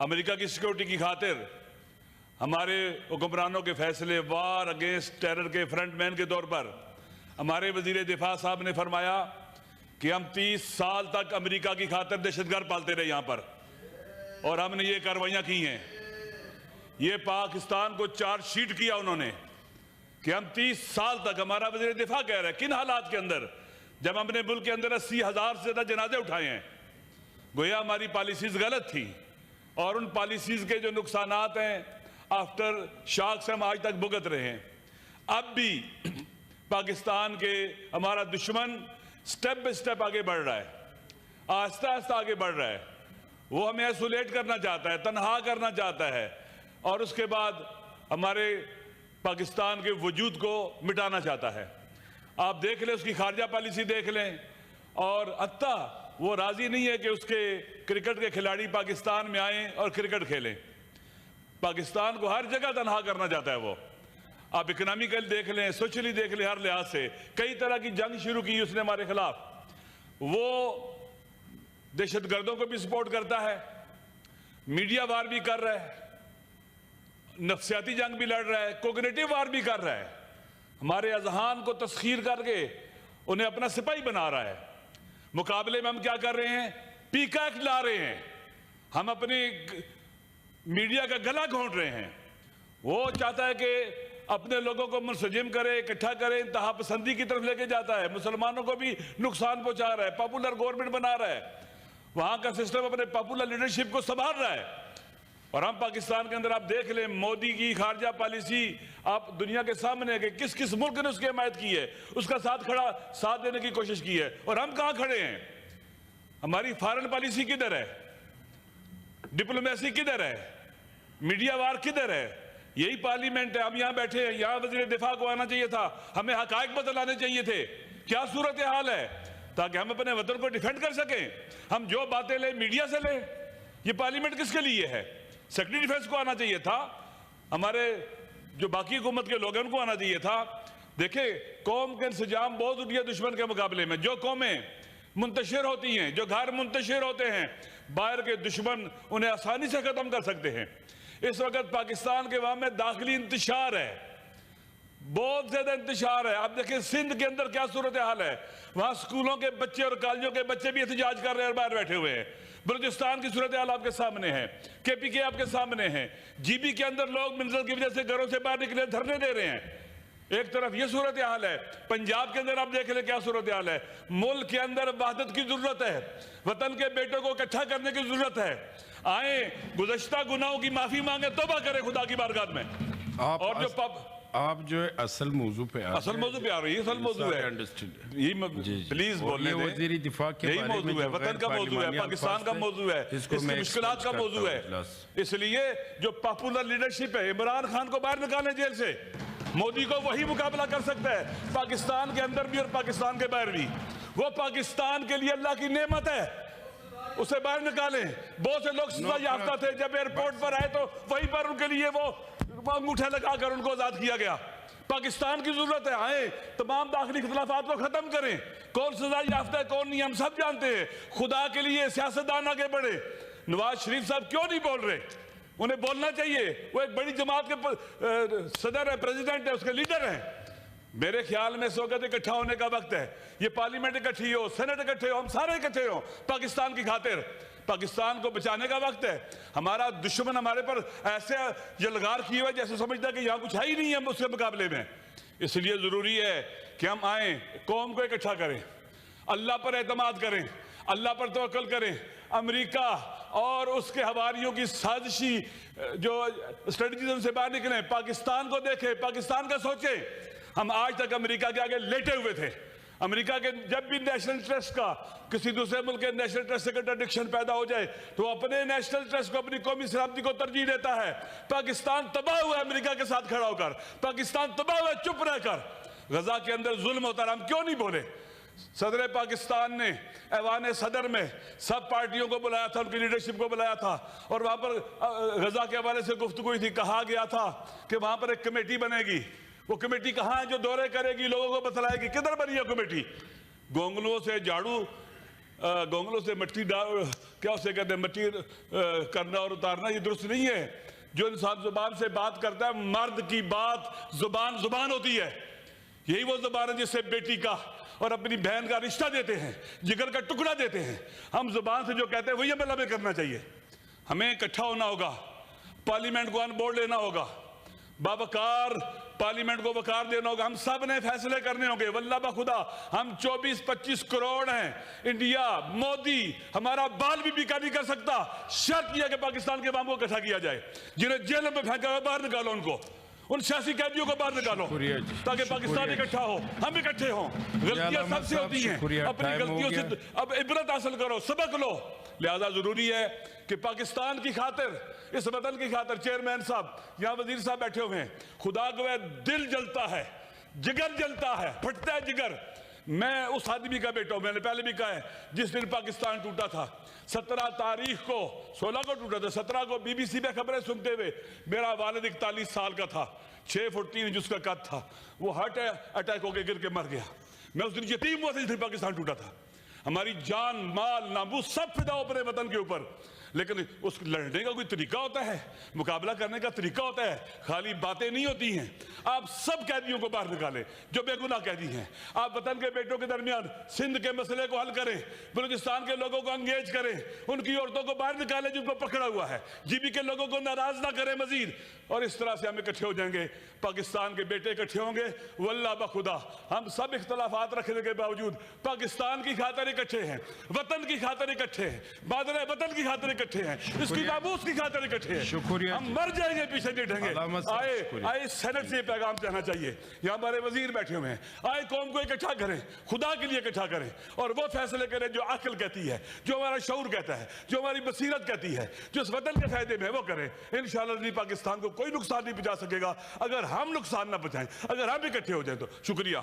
America की security की खातिर हमारे हुक्मरानों के फैसले वार अगेंस्ट टेरर के फ्रंटमैन के तौर पर हमारे वजीर दिफा साहब ने फरमाया कि हम 30 साल तक अमेरिका की खातिर दहशतगर्द पालते रहे यहां पर, और हमने ये कार्रवाइयां की हैं। ये पाकिस्तान को चार्जशीट किया उन्होंने कि हम 30 साल तक, हमारा वजीर दिफा कह रहा है किन हालात के अंदर, जब हमने मुल्क के अंदर 80,000 से ज्यादा जनाजे उठाए हैं। गोया हमारी पॉलिसीज गलत थी और उन पॉलिसीज के जो नुकसानात हैं आफ्टर शॉक से हम आज तक भुगत रहे हैं। अब भी पाकिस्तान के हमारा दुश्मन स्टेप बाय स्टेप आगे बढ़ रहा है, आहिस्ता आहिस्ता आगे बढ़ रहा है। वो हमें आइसोलेट करना चाहता है, तनहा करना चाहता है, और उसके बाद हमारे पाकिस्तान के वजूद को मिटाना चाहता है। आप देख लें, उसकी खारजा पॉलिसी देख लें, और अत्ता वो राजी नहीं है कि उसके क्रिकेट के खिलाड़ी पाकिस्तान में आए और क्रिकेट खेलें। पाकिस्तान को हर जगह तनहा करना चाहता है वो। आप इकोनॉमिकल देख लें, सोशली देख लें, हर लिहाज से कई तरह की जंग शुरू की उसने हमारे खिलाफ। वो दहशतगर्दों को भी सपोर्ट करता है, मीडिया वार भी कर रहा है, नफ्सियाती जंग भी लड़ रहा है, कोग्निटिव वार भी कर रहा है। हमारे अजहान को तस्खीर करके उन्हें अपना सिपाही बना रहा है। मुकाबले में हम क्या कर रहे हैं? पीकॉक ला रहे हैं, हम अपनी मीडिया का गला घोंट रहे हैं। वो चाहता है कि अपने लोगों को मुंसजिम करे, इकट्ठा करे, इंतहा पसंदी की तरफ लेके जाता है, मुसलमानों को भी नुकसान पहुंचा रहा है, पॉपुलर गवर्नमेंट बना रहा है, वहां का सिस्टम अपने पॉपुलर लीडरशिप को संभाल रहा है। और हम पाकिस्तान के अंदर आप देख लें, मोदी की खारजा पॉलिसी आप दुनिया के सामने है कि किस किस मुल्क ने उसकी हिमायत की है, उसका साथ देने की कोशिश की है, और हम कहां खड़े हैं? हमारी फॉरेन पॉलिसी किधर है? डिप्लोमेसी किधर है? मीडिया वार किधर है? यही पार्लियामेंट है, हम यहां बैठे हैं, यहां वजीर दिफा को आना चाहिए था, हमें हकायक बतलाने चाहिए थे क्या सूरत हाल है, ताकि हम अपने वतन को डिफेंड कर सकें। हम जो बातें लें मीडिया से लें। ये पार्लियामेंट किसके लिए है? सेक्रेटरी डिफेंस को आना चाहिए था, हमारे जो बाकी हुकूमत के लोगों को आना चाहिए था। देखे, कौम के इंसजाम बहुत उठी है दुश्मन के मुकाबले में। जो कौमें मुंतशिर होती हैं, जो घर मुंतशिर होते हैं, बाहर के दुश्मन उन्हें आसानी से खत्म कर सकते हैं। इस वक्त पाकिस्तान के वहां में दाखिली इंतशार है, बहुत ज्यादा इंतशार है। आप देखें सिंध के अंदर क्या सूरत हाल है, वहां स्कूलों के बच्चे और कॉलेजों के बच्चे भी एहतजाज कर रहे हैं, बाहर बैठे हुए हैं। बलूचिस्तान की सूरत हाल आपके सामने है, KPK आपके सामने है, GB के अंदर लोग मिनरल की वजह से घरों से बाहर निकले धरने दे रहे हैं। एक तरफ ये सूरत हाल है, पंजाब के अंदर आप देख ले क्या सूरत हाल है। मुल्क के अंदर वहदत की जरूरत है, वतन के बेटों को इकट्ठा करने की जरूरत है। आए, गुज़श्ता गुनाहों की माफी मांगे, तौबा करें खुदा की बारगाह में। और जो आप जो है असल मौजू पे आ रही है, असल मौजू है, प्लीज बोलने दें। वज़ीर दिफा के यही मौजू है, वतन का मौजू है, पाकिस्तान का मौजू है, इसकी मुश्किलात का मौजू है। इसलिए जो पॉपुलर लीडरशिप है, इमरान खान को बाहर निकालें जेल से, मोदी को वही मुकाबला कर सकता है पाकिस्तान के अंदर भी और पाकिस्तान के बाहर भी। वो पाकिस्तान के लिए अल्लाह की नेमत है, उसे बाहर निकालें। बहुत से लोग सजा याफ्ता थे, जब एयरपोर्ट पर आए तो वहीं पर उनके लिए वो अंगूठे लगाकर उनको आजाद किया गया। पाकिस्तान की जरूरत है, आए तमाम दाखिली इख्तिलाफात को खत्म करें। कौन सजा याफ्ता है कौन नहीं हम सब जानते हैं। खुदा के लिए सियासतदान आगे बढ़े। नवाज शरीफ साहब क्यों नहीं बोल रहे? उन्हें बोलना चाहिए, वो एक बड़ी जमात के सदर है, प्रेसिडेंट है, उसके लीडर हैं। मेरे ख्याल में इस वक्त इकट्ठा होने का वक्त है। ये पार्लियामेंट इकट्ठी हो, सेनेट इकट्ठे हो, हम सारे इकट्ठे हो पाकिस्तान की खातिर। पाकिस्तान को बचाने का वक्त है। हमारा दुश्मन हमारे पर ऐसे यलगार किए हुए जैसे समझता है कि यहाँ कुछ है ही नहीं है उसके मुकाबले में। इसलिए जरूरी है कि हम आए, कौम को इकट्ठा करें, अल्लाह पर एतमाद करें, अल्लाह पर तवक्कल करें। अमेरिका और उसके हवारियों की साजिशी जो स्ट्रेटजीज़ से बाहर निकले, पाकिस्तान को देखें, पाकिस्तान का सोचें। हम आज तक अमेरिका के आगे लेटे हुए थे। अमेरिका के जब भी नेशनल इंटरेस्ट का किसी दूसरे मुल्क के नेशनल इंटरेस्ट से कंट्राडिक्शन पैदा हो जाए तो अपने नेशनल इंटरेस्ट को, अपनी कौमी सलामती को तरजीह देता है। पाकिस्तान तबाह हुआ अमेरिका के साथ खड़ा होकर, पाकिस्तान तबाह हुआ चुप रहकर। गजा के अंदर जुल्म होता रहा, हम क्यों नहीं बोले? सदर पाकिस्तान ने ऐवान सदर में सब पार्टियों को बुलाया था, उनकी लीडरशिप को बुलाया था, और वहां पर गजा के हवाले से गुफ्तगू हुई थी। कहा गया था कि वहां पर एक कमेटी बनेगी। वो कमेटी कहां है जो दौरे करेगी, लोगों को बतलाएगी? किधर बनी है कमेटी? गोंगलुओं से झाड़ू गोंगलों से मिट्टी डाल, क्या उसे कहते हैं, मिट्टी करना और उतारना, ये दुरुस्त नहीं है। जो इंसान जुबान से बात करता है, मर्द की बात जुबान जुबान होती है। यही वो जुबान है जिससे बेटी का और अपनी बहन का रिश्ता देते हैं, जिगर का टुकड़ा देते हैं। हम जुबान से जो कहते हैं वही हमें करना चाहिए। हमें इकट्ठा होना होगा, पार्लियामेंट को अनबोर्ड लेना होगा, बावकार पार्लियामेंट को वकार देना होगा। हम सब ने फैसले करने होंगे। वल्लाह बखुदा हम 24-25 करोड़ हैं। इंडिया, मोदी हमारा बाल भी बिका नहीं कर सकता। शर्त यह कि पाकिस्तान के बाम को इकट्ठा किया जाए। जिन्हें जेल में फेंका हुआ बाहर निकालो, उनको, उन सियासी कैदियों को बाहर निकालो, ताकि पाकिस्तान इकट्ठा हो, हम इकट्ठे हों। गलतियां सबसे होती हैं, अपनी गलतियों से अब इबरत हासिल करो, सबक लो। लिहाजा जरूरी है कि पाकिस्तान की खातिर, इस वतन की खातिर, चेयरमैन साहब, यहाँ वजीर साहब बैठे हुए हैं, खुदा को दिल जलता है, जिगर जलता है, फटता है जिगर। मैं उस आदमी का बेटा हूं, मैंने पहले भी कहा है, जिस दिन पाकिस्तान टूटा था 17 तारीख को, 16 को टूटा था, 17 को बीबीसी में खबरें सुनते हुए मेरा वालिद 41 साल का था, 6 फुट 3 इंच उसका कद था, वो हार्ट अटैक होकर गिर के मर गया। मैं उस दिन यतीम हुआ था जिस दिन पाकिस्तान टूटा था। हमारी जान, माल, नामूस सब फिदा अपने वतन के ऊपर, लेकिन उस लड़ने का कोई तरीका होता है, मुकाबला करने का तरीका होता है, खाली बातें नहीं होती हैं। आप सब कैदियों को बाहर निकालें जो बेगुनाह कैदी हैं। आप वतन के बेटों के दरमियान सिंध के मसले को हल करें, बलूचिस्तान के लोगों को अंगेज करें, उनकी औरतों को बाहर निकालें जिनको पकड़ा हुआ है, जीबी के लोगों को नाराज ना करें मजीद। और इस तरह से हम इकट्ठे हो जाएंगे, पाकिस्तान के बेटे इकट्ठे होंगे। वल्लाह बखुदा हम सब इख्तलाफात रखने के बावजूद पाकिस्तान की खातिर इकट्ठे हैं, वतन की खातिर इकट्ठे हैं, मादरे वतन की खातिर इकट्ठे हैं, इसकी नामूस की खातिर इकट्ठे हैं। शुक्रिया। हम मर जाएंगे पीछे नहीं हटेंगे। आए सेनेट से पैगाम कहना चाहिए, यहाँ हमारे वजीर बैठे हुए हैं, आए कौम को इकट्ठा करें, खुदा के लिए इकट्ठा करें और वो फैसले करें जो अक्ल कहती है, जो हमारा शऊर कहता है, जो हमारी बसीरत कहती है, जो इस वतन के फायदे में है वो करें। इंशाअल्लाह नहीं पाकिस्तान को कोई नुकसान नहीं पहुंचा सकेगा अगर हम नुकसान ना पहुंचाएं, अगर हम इकट्ठे हो जाए तो। शुक्रिया।